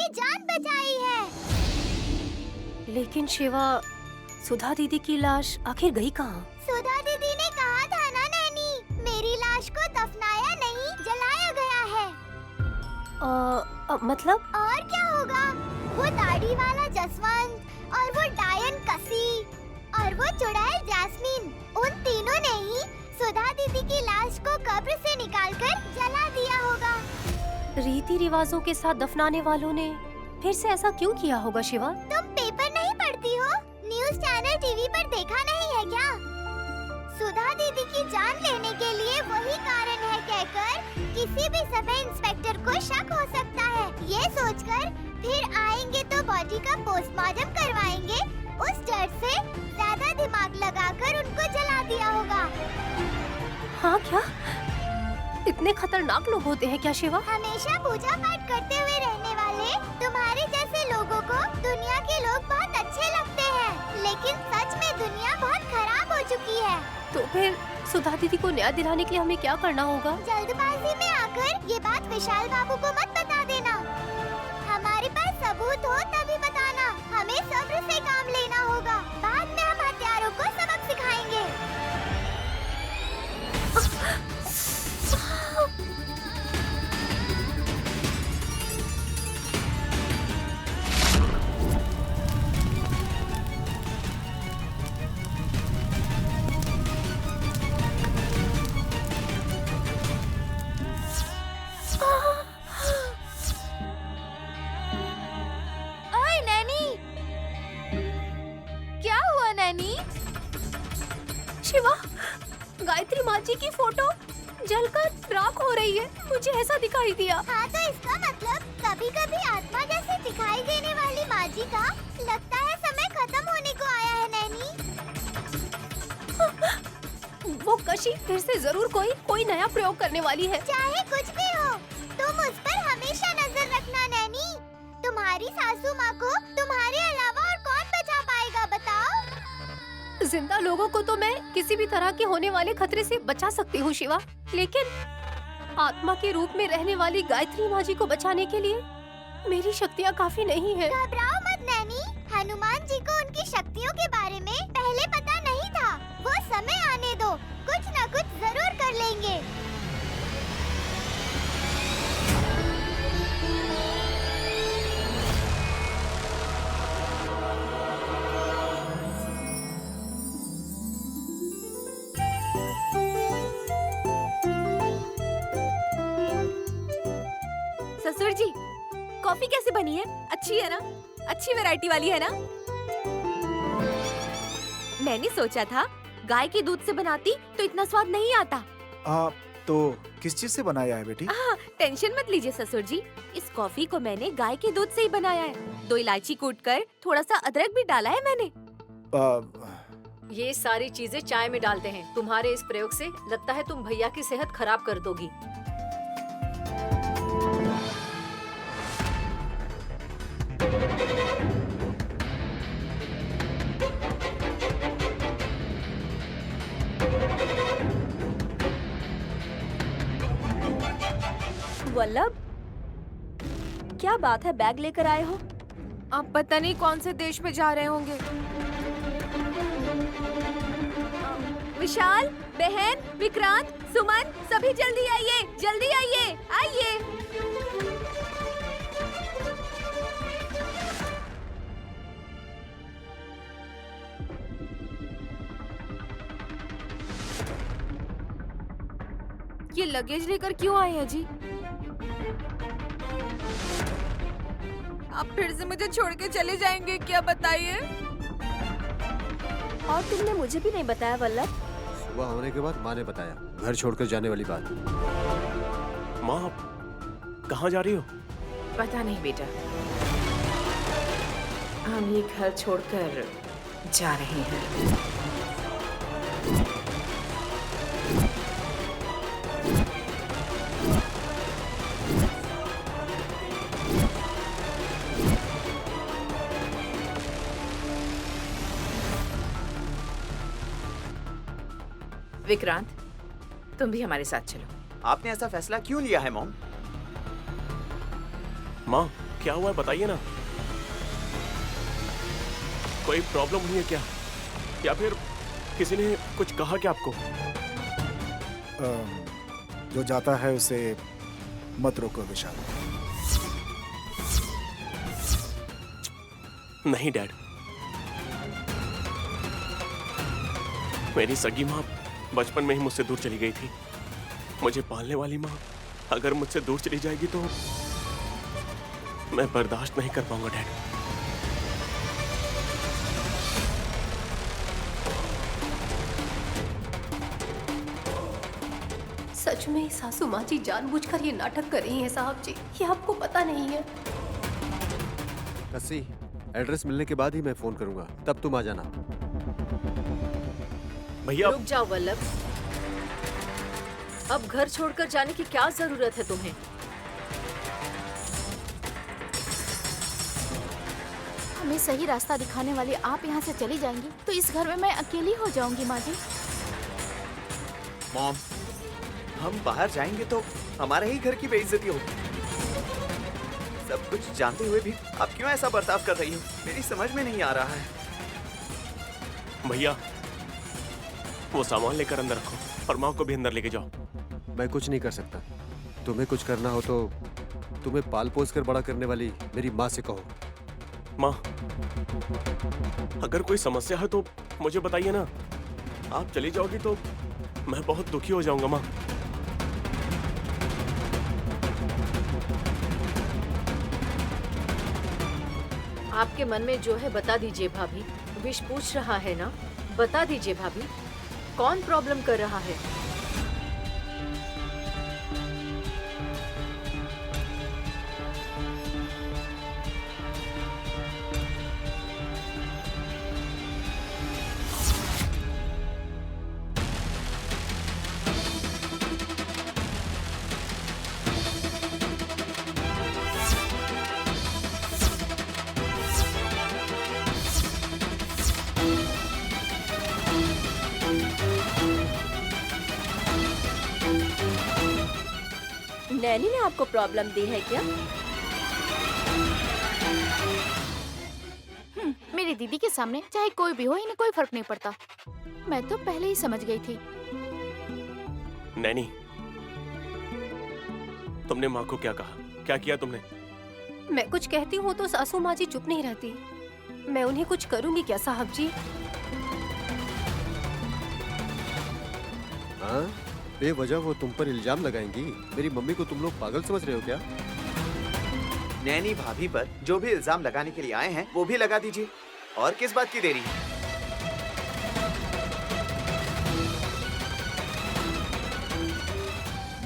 की जान बचाई है। लेकिन शिवा, सुधा दीदी की लाश आखिर गई कहाँ? सुधा दीदी ने कहा था ना नैनी, मेरी लाश को दफनाया नहीं जलाया गया है। मतलब? और क्या होगा? वो दाढ़ी वाला जसवंत और वो डायन कसी और वो चुड़ैल जैस्मीन, उन तीनों ने ही सुधा दीदी की लाश को कब्र से निकालकर जला दिया होगा। रीति रिवाजों के साथ दफनाने वालों ने फिर से ऐसा क्यों किया होगा शिवा? तुम पेपर नहीं पढ़ती हो? न्यूज़ चैनल टीवी पर देखा नहीं है क्या? सुधा दीदी की जान लेने के लिए वही कारण है कहकर किसी भी सब इंस्पेक्टर को शक हो सकता है। ये सोचकर फिर आएंगे तो बॉडी का पोस्टमार्टम करवाएंगे, उस डर से ज्यादा दिमाग लगाकर उनको जला दिया होगा। हाँ क्या? इतने खतरनाक लोग होते हैं क्या शिवा? हमेशा पूजा पाठ करते हुए रहने वाले तुम्हारे जैसे लोगों को दुनिया के लोग बहुत अच्छे लगते हैं, लेकिन सच में दुनिया बहुत खराब हो चुकी है। तो फिर सुधा दीदी को न्याय दिलाने के लिए हमें क्या करना होगा? जल्दबाजी में आकर ये बात विशाल बाबू को मत बता देना। हमारे पास सबूत हो तभी बताना। हमें सब्र से काम लेना होगा। बाद में हम हत्यारों को सबक सिखाएंगे। ओए नैनी, क्या हुआ नैनी? शिवा, गायत्री माँ जी की फोटो जलकर राख हो रही है, मुझे ऐसा दिखाई दिया। हाँ तो इसका मतलब कभी-कभी आत्मा जैसे दिखाई देने वाली माँ जी का लगता है समय खत्म होने को आया है नैनी। वो कशी फिर से जरूर कोई नया प्रयोग करने वाली है। चाहे कुछ भी हो, तुम उस पर हमेशा नजर रखना नैनी। तुम्हारी सासू माँ को तुम्हारे अलावा और कौन बचा पाएगा बताओ? जिंदा लोगों को तो मैं किसी भी तरह के होने वाले खतरे से बचा सकती हूँ शिवा, लेकिन आत्मा के रूप में रहने वाली गायत्री माँ जी को बचाने के लिए मेरी शक्तियाँ काफी नहीं है। घबराओ मत नैनी, हनुमान जी को उनकी शक्तियों के बारे में पहले पता नहीं था। वो समय आने दो, कुछ न कुछ जरूर कर लेंगे। ससुर जी, कॉफी कैसे बनी है? अच्छी है ना? अच्छी वैरायटी वाली है ना? मैंने सोचा था गाय के दूध से बनाती तो इतना स्वाद नहीं आता। तो किस चीज से बनाया है बेटी? टेंशन मत लीजिए ससुर जी, इस कॉफी को मैंने गाय के दूध से ही बनाया है। 2 इलायची कूटकर थोड़ा सा अदरक भी डाला है मैंने। ये सारी चीजें चाय में डालते हैं। तुम्हारे इस प्रयोग से लगता है तुम भैया की सेहत खराब कर दोगी। वल्लभ, क्या बात है, बैग लेकर आए हो? आप पता नहीं कौन से देश में जा रहे होंगे। विशाल, बहन, विक्रांत, सुमन, सभी जल्दी आइए, जल्दी आइए, आइए। ये लगेज लेकर क्यों आए हैं जी? आप फिर से मुझे छोड़ के चले जाएंगे क्या, बताइए? और तुमने मुझे भी नहीं बताया वल्लभ। सुबह होने के बाद माँ ने बताया, घर छोड़कर जाने वाली बात। माँ, आप कहाँ जा रही हो? पता नहीं बेटा, हम ये घर छोड़कर जा रहे हैं। विक्रांत, तुम भी हमारे साथ चलो। आपने ऐसा फैसला क्यों लिया है मॉम? माँ, क्या हुआ है बताइए ना। कोई प्रॉब्लम हुई है क्या, या फिर किसी ने कुछ कहा क्या आपको? जो जाता है उसे मत रोको विशाल। नहीं डैड, मेरी सगी माँ बचपन में ही मुझसे दूर चली गई थी। मुझे पालने वाली माँ अगर मुझसे दूर चली जाएगी तो मैं बर्दाश्त नहीं कर पाऊंगा डैड। सच में सासू माँ जी जानबूझकर ये नाटक कर रही हैं साहब जी, ये आपको पता नहीं है। कस्सी, एड्रेस मिलने के बाद ही मैं फोन करूंगा, तब तुम आ जाना। भैया रुक जाओ वल्लभ, अब घर छोड़कर जाने की क्या जरूरत है तुम्हें? हमें सही रास्ता दिखाने वाली आप यहाँ से चली जाएंगी तो इस घर में मैं अकेली हो जाऊंगी माँ जी। मॉम, हम बाहर जाएंगे तो हमारे ही घर की बेइज्जती होगी। सब कुछ जानते हुए भी आप क्यों ऐसा बर्ताव कर रही हो, मेरी समझ में नहीं आ रहा है। भैया वो सामान लेकर अंदर रखो और माँ को भी अंदर लेके जाओ। मैं कुछ नहीं कर सकता। तुम्हें कुछ करना हो तो तुम्हें पाल पोस कर बड़ा करने वाली मेरी माँ से कहो। माँ अगर कोई समस्या है तो मुझे बताइए ना। आप चली जाओगी तो मैं बहुत दुखी हो जाऊंगा माँ। आपके मन में जो है बता दीजिए भाभी। विश पूछ रहा है ना, बता दीजिए भाभी, कौन प्रॉब्लम कर रहा है? नैनी ने आपको प्रॉब्लम दी है क्या? मेरी दीदी के सामने चाहे कोई भी हो, इन्हें कोई फर्क नहीं पड़ता। मैं तो पहले ही समझ गई थी। नैनी तुमने माँ को क्या कहा, क्या किया तुमने? मैं कुछ कहती हूँ तो सासू माँ जी चुप नहीं रहती। मैं उन्हें कुछ करूँगी क्या साहब जी? हाँ, बेवजह वो तुम पर इल्जाम लगाएंगी। मेरी मम्मी को तुम लोग पागल समझ रहे हो क्या? नैनी भाभी पर जो भी इल्जाम लगाने के लिए आए हैं वो भी लगा दीजिए। और किस बात की देरी है?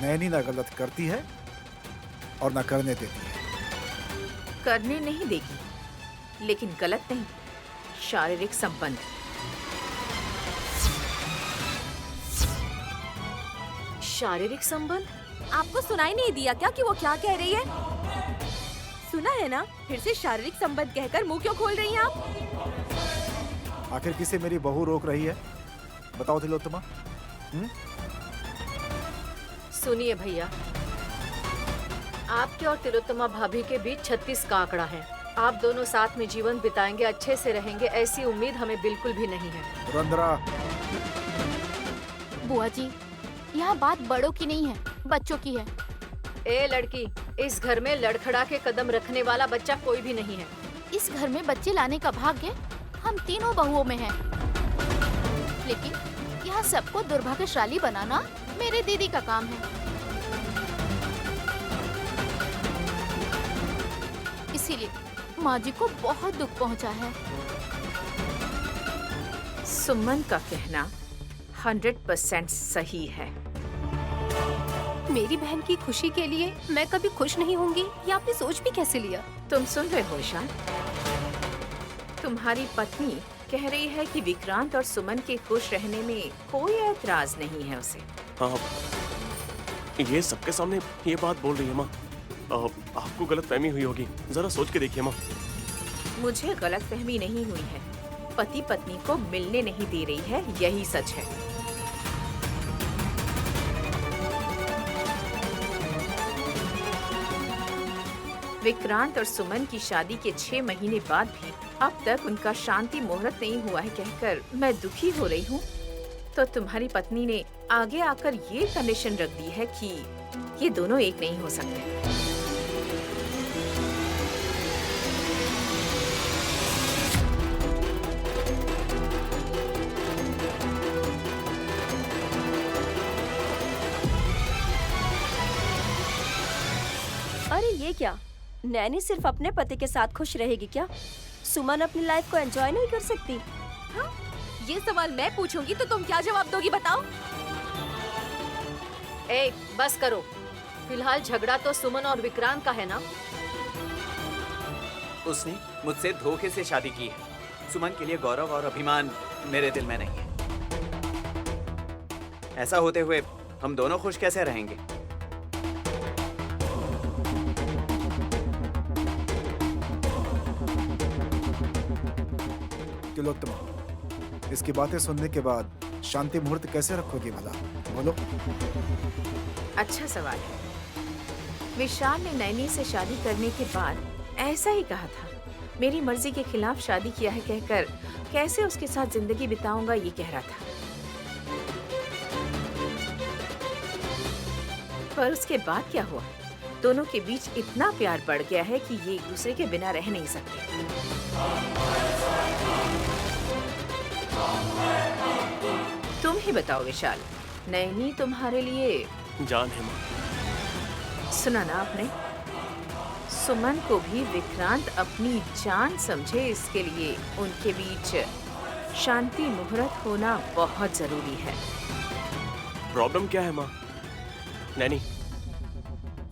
नैनी ना गलत करती है और ना करने देती है। करने नहीं देगी, लेकिन गलत नहीं, शारीरिक संबंध। शारीरिक संबंध? आपको सुनाई नहीं दिया क्या कि वो क्या कह रही है? सुना है ना, फिर से शारीरिक संबंध कहकर मुंह क्यों खोल रही हैं आप? आखिर किसे मेरी बहू रोक रही है, बताओ तिलोत्तमा। सुनिए भैया, आपके और तिलोत्तमा भाभी के बीच 36 का आंकड़ा है। आप दोनों साथ में जीवन बिताएंगे, अच्छे से रहेंगे, ऐसी उम्मीद हमें बिल्कुल भी नहीं है। रंद्रा, बुआ जी, यहाँ बात बड़ों की नहीं है, बच्चों की है। ए लड़की, इस घर में लड़खड़ा के कदम रखने वाला बच्चा कोई भी नहीं है। इस घर में बच्चे लाने का भाग्य हम तीनों बहुओं में है, लेकिन यहाँ सबको दुर्भाग्यशाली बनाना मेरे दीदी का काम है। इसीलिए माँ जी को बहुत दुख पहुँचा है। सुमन का कहना 100% सही है। मेरी बहन की खुशी के लिए मैं कभी खुश नहीं होंगी, ये आपने सोच भी कैसे लिया? तुम सुन रहे हो ईशान? तुम्हारी पत्नी कह रही है कि विक्रांत और सुमन के खुश रहने में कोई ऐतराज नहीं है उसे। हाँ, ये सबके सामने ये बात बोल रही है माँ। आपको गलतफहमी हुई होगी, जरा सोच के देखिए माँ। मुझे गलतफहमी नहीं हुई है, पति पत्नी को मिलने नहीं दे रही है, यही सच है। विक्रांत और सुमन की शादी के 6 महीने बाद भी अब तक उनका शांति मुहूर्त नहीं हुआ है कहकर मैं दुखी हो रही हूँ, तो तुम्हारी पत्नी ने आगे आकर ये कंडीशन रख दी है कि ये दोनों एक नहीं हो सकते। अरे ये क्या, नैनी सिर्फ अपने पति के साथ खुश रहेगी क्या? सुमन अपनी लाइफ को एंजॉय नहीं कर सकती? हाँ? ये सवाल मैं पूछूंगी तो तुम क्या जवाब दोगी बताओ? ए, बस करो। फिलहाल झगड़ा तो सुमन और विक्रांत का है ना? उसने मुझसे धोखे से शादी की है। सुमन के लिए गौरव और अभिमान मेरे दिल में नहीं है। ऐसा होते हुए हम दोनों खुश कैसे रहेंगे? तिलोत्तमा, इसकी बातें सुनने के बाद शांति मुहूर्त कैसे रखोगी भला? बोलो। अच्छा सवाल है। विशाल ने नैनी से शादी करने के बाद ऐसा ही कहा था, मेरी मर्जी के खिलाफ शादी किया है कहकर कैसे उसके साथ जिंदगी बिताऊंगा ये कह रहा था। पर उसके बाद क्या हुआ? दोनों के बीच इतना प्यार बढ़ गया है कि ये एक दूसरे के बिना रह नहीं सकते। तुम ही बताओ विशाल, नैनी तुम्हारे लिए जान है माँ। सुना ना आपने? सुमन को भी विक्रांत अपनी जान समझे, इसके लिए उनके बीच शांति मुहूर्त होना बहुत जरूरी है। प्रॉब्लम क्या है माँ? नैनी,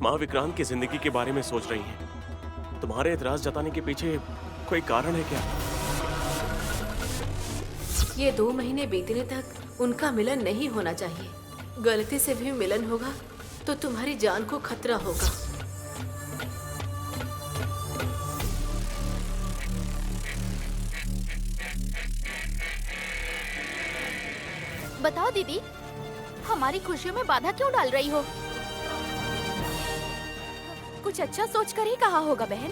माँ विक्रांत की जिंदगी के बारे में सोच रही हैं। तुम्हारे एतराज जताने के पीछे कोई कारण है क्या? ये 2 महीने बीतने तक उनका मिलन नहीं होना चाहिए। गलती से भी मिलन होगा तो तुम्हारी जान को खतरा होगा। बताओ दीदी, हमारी खुशियों में बाधा क्यों डाल रही हो? कुछ अच्छा सोचकर ही कहा होगा बहन।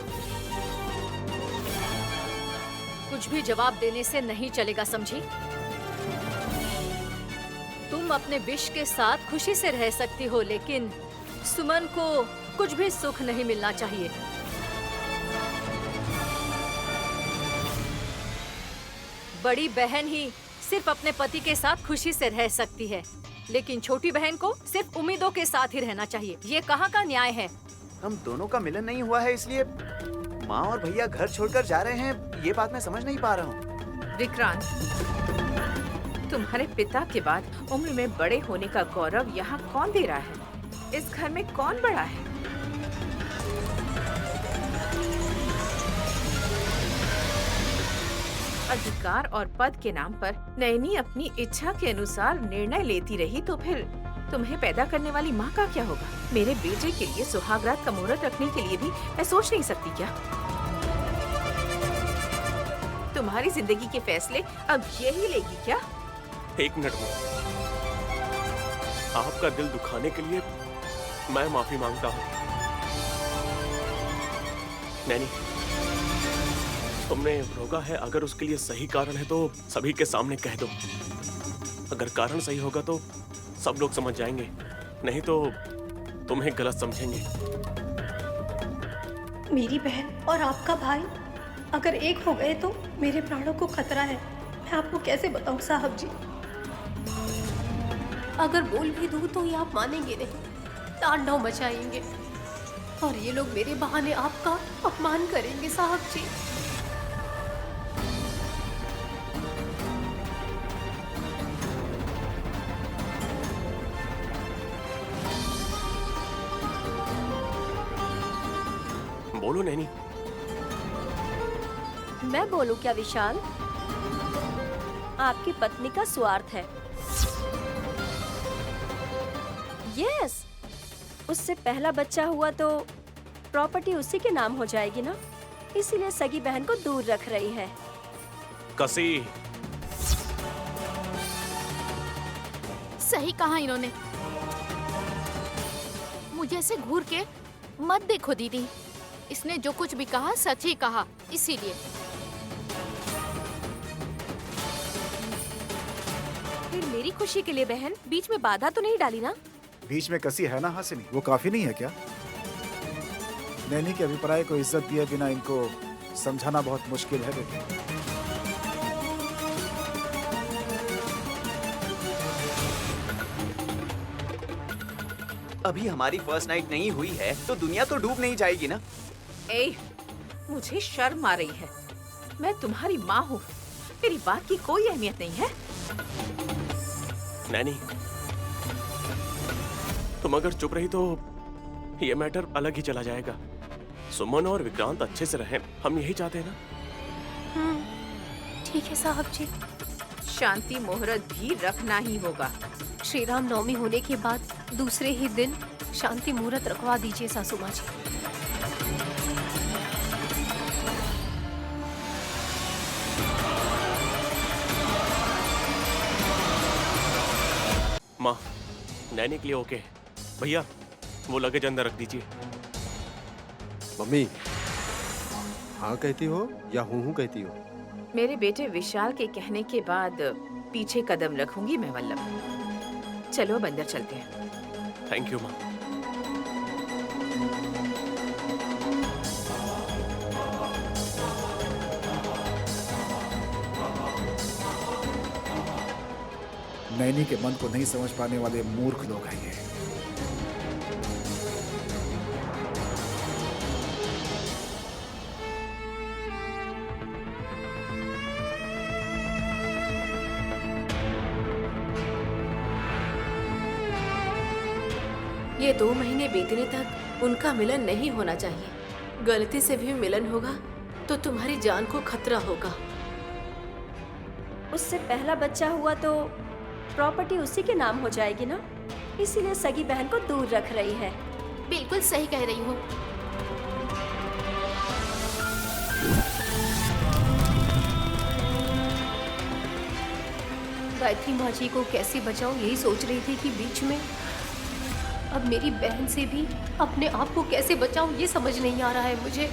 कुछ भी जवाब देने से नहीं चलेगा, समझी? तुम अपने विश के साथ खुशी से रह सकती हो, लेकिन सुमन को कुछ भी सुख नहीं मिलना चाहिए। बड़ी बहन ही सिर्फ अपने पति के साथ खुशी से रह सकती है, लेकिन छोटी बहन को सिर्फ उम्मीदों के साथ ही रहना चाहिए। ये कहाँ का न्याय है? हम दोनों का मिलन नहीं हुआ है, इसलिए माँ और भैया घर छोड़कर जा रहे हैं। ये बात मैं समझ नहीं पा रहा हूँ। विक्रांत, तुम्हारे पिता के बाद उम्र में बड़े होने का गौरव यहाँ कौन दे रहा है? इस घर में कौन बड़ा है? अधिकार और पद के नाम पर नैनी अपनी इच्छा के अनुसार निर्णय लेती रही तो फिर तुम्हें पैदा करने वाली माँ का क्या होगा? मेरे बेटे के लिए सुहागरात का मुहूर्त रखने के लिए भी मैं सोच नहीं सकती क्या? तुम्हारी जिंदगी के फैसले अब यही लेगी क्या? एक मिनट में, आपका दिल दुखाने के लिए मैं माफी मांगता हूँ। नैनी, तुमने रोका है, अगर उसके लिए सही कारण है तो सभी के सामने कह दो। अगर कारण सही होगा तो सब लोग समझ जाएंगे, नहीं तो तुम्हें गलत समझेंगे। मेरी बहन और आपका भाई अगर एक हो गए तो मेरे प्राणों को खतरा है। मैं आपको कैसे बताऊं साहब जी? अगर बोल भी दूं तो ये आप मानेंगे नहीं, तांडव मचाएंगे और ये लोग मेरे बहाने आपका अपमान करेंगे साहब जी। बोलो नैनी। मैं बोलूं क्या विशाल? आपकी पत्नी का स्वार्थ है। यस, उससे पहला बच्चा हुआ तो प्रॉपर्टी उसी के नाम हो जाएगी ना, इसीलिए सगी बहन को दूर रख रही है। कसी, सही कहा इन्होंने। मुझे ऐसे घूर के मत देखो दीदी, इसने जो कुछ भी कहा सच ही कहा, इसीलिए। फिर मेरी खुशी के लिए बहन बीच में बाधा तो नहीं डाली ना? बीच में कसी है ना हासिनी, वो काफी नहीं है क्या? नैनी के अभिप्राय को इज्जत दिए बिना इनको समझाना बहुत मुश्किल है बेटी। अभी हमारी फर्स्ट नाइट नहीं हुई है तो दुनिया तो डूब नहीं जाएगी ना? ए, मुझे शर्म आ रही है। मैं तुम्हारी माँ हूँ, मेरी बात की कोई अहमियत नहीं है। नैनी, तुम अगर चुप रही तो ये मैटर अलग ही चला जाएगा। सुमन और विक्रांत अच्छे से रहें, हम यही चाहते हैं ना? ठीक है साहब जी। शांति मुहूर्त भी रखना ही होगा। श्री राम नवमी होने के बाद दूसरे ही दिन शांति मुहूर्त रखवा दीजिए सासू माँ जी। माँ, नैनी के लिए ओके। भैया, वो लगेज अंदर रख दीजिए। मम्मी, हाँ कहती हो या हूँ कहती हो? मेरे बेटे विशाल के कहने के बाद पीछे कदम रखूंगी मैं वल्लभ। चलो अब अंदर चलते हैं। थैंक यू माँ। नैनी के मन को नहीं समझ पाने वाले मूर्ख लोग हैं ये। ये 2 महीने बीतने तक उनका मिलन नहीं होना चाहिए। गलती से भी मिलन होगा तो तुम्हारी जान को खतरा होगा। उससे पहला बच्चा हुआ तो प्रॉपर्टी उसी के नाम हो जाएगी ना, इसीलिए सगी बहन को दूर रख रही है। बिल्कुल सही कह रही हो। गायत्री माँ जी को कैसे बचाऊं यही सोच रही थी कि बीच में अब मेरी बहन से भी अपने आप को कैसे बचाऊं ये समझ नहीं आ रहा है मुझे।